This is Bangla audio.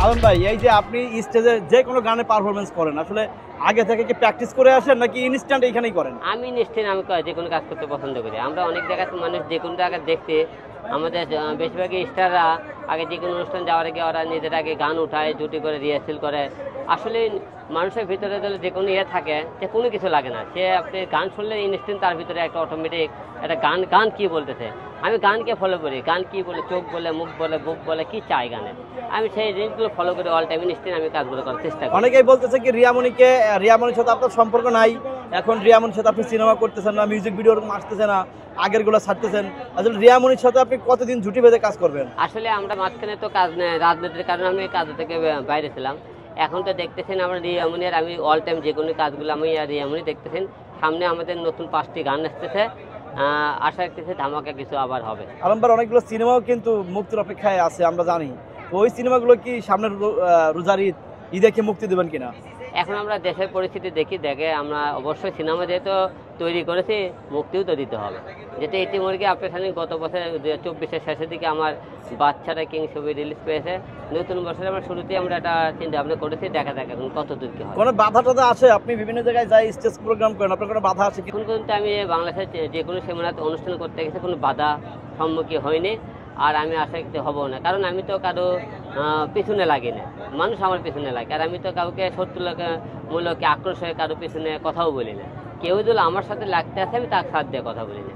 আলম ভাই, এই যে আপনি স্টেজে যে কোনো গানে পারফরমেন্স করেন, আসলে আগে থেকে কি প্র্যাকটিস করে আসেন নাকি ইনস্ট্যান্ট এখানেই করেন? আমি নিশ্চয়ই যে কোনো কাজ করতে পছন্দ করি। আমরা অনেক জায়গায় মানুষ যে কোনো জায়গায় দেখতে আমাদের বেশিরভাগই স্টাররা আগে যে কোনো অনুষ্ঠান যাওয়ার আগে ওরা নিজের আগে গান উঠায়, জুটি করে রিহার্সেল করে। আসলে মানুষের ভিতরে যদি যে কোনো থাকে, যে কোনো কিছু লাগে না, সে আপনি গান শুনলে ইনস্ট্যান্ট তার ভিতরে একটা অটোমেটিক একটা গান গান কী বলতেছে, আমি গানকে ফলো করি, গান কী বলে, চোখ বলে, মুখ বলে, বুক বলে, কী চাই গানে, আমি সেই জিনিসগুলো ফলো করি অল টাইম ইনস্ট্যান্ট আমি কাজগুলো করার চেষ্টা করি। অনেকেই বলতেছে কি রিয়ামনির সাথে আপনার সম্পর্ক নাই, এখন রিয়ামনির সাথে আপনি সিনেমা করতেছেন না, মিউজিক ভিডিও আসতেছে না, আগের গুলো ছাড়তেছেন। আসলে রিয়ামনির সাথে আপনি কতদিন জুটি বেঁধে কাজ করবেন? আসলে আমরা মাঝখানে তো কাজ নেই, রাজনীতির কারণে আমি কাজ থেকে বাইরে ছিলাম। এখন তো দেখতেছেন আমরা রিয়ামনির, আমি অল টাইম যে কোনো কাজগুলো আমি রিয়ামনি দেখতেছেন। সামনে আমাদের নতুন 5টি গান আসতেছে, আশা রাখতেছে ধামাকা কিছু আবার হবে। আলমবার অনেকগুলো সিনেমাও কিন্তু মুক্তির অপেক্ষায় আছে, আমরা জানি। তো ওই সিনেমাগুলো কি সামনের রোজার ঈদে কি মুক্তি দেবেন কিনা? এখন আমরা দেশের পরিস্থিতি দেখে আমরা অবশ্যই সিনেমা যেহেতু তৈরি করেছি, মুক্তিও তো দিতে হবে। যেটা ইতিমধ্যে আপনার সামনে গত বছর 2024-এর শেষের দিকে আমার বাচ্চারা কিং ছবি রিলিজ পেয়েছে। নতুন বছরে আমরা শুরুতেই আমরা একটা চিন্তা ভাবনা করেছি, দেখা যাক এখন কত দূর কি হয়। কোনো বাধা টাধা আছে? আপনি বিভিন্ন জায়গায় যাই স্টেজ প্রোগ্রাম করেন, আপনার কোনো বাধা আছে কি? এখন পর্যন্ত আমি বাংলাদেশের যে কোনো সেমিনার অনুষ্ঠান করতে গেছে কোনো বাধা সম্মুখীন হয়নি, আর আমি আশা করতে হবো না। কারণ আমি তো কারো পিছনে লাগি না, মানুষ আমার পিছনে লাগে। আর আমি তো কাউকে মূল্যকে আক্রোশ হয়ে কারো পিছনে কথাও বলি না। কেউ যদি আমার সাথে লাগতে আসে আমি তার সাথ দিয়ে কথা বলি না।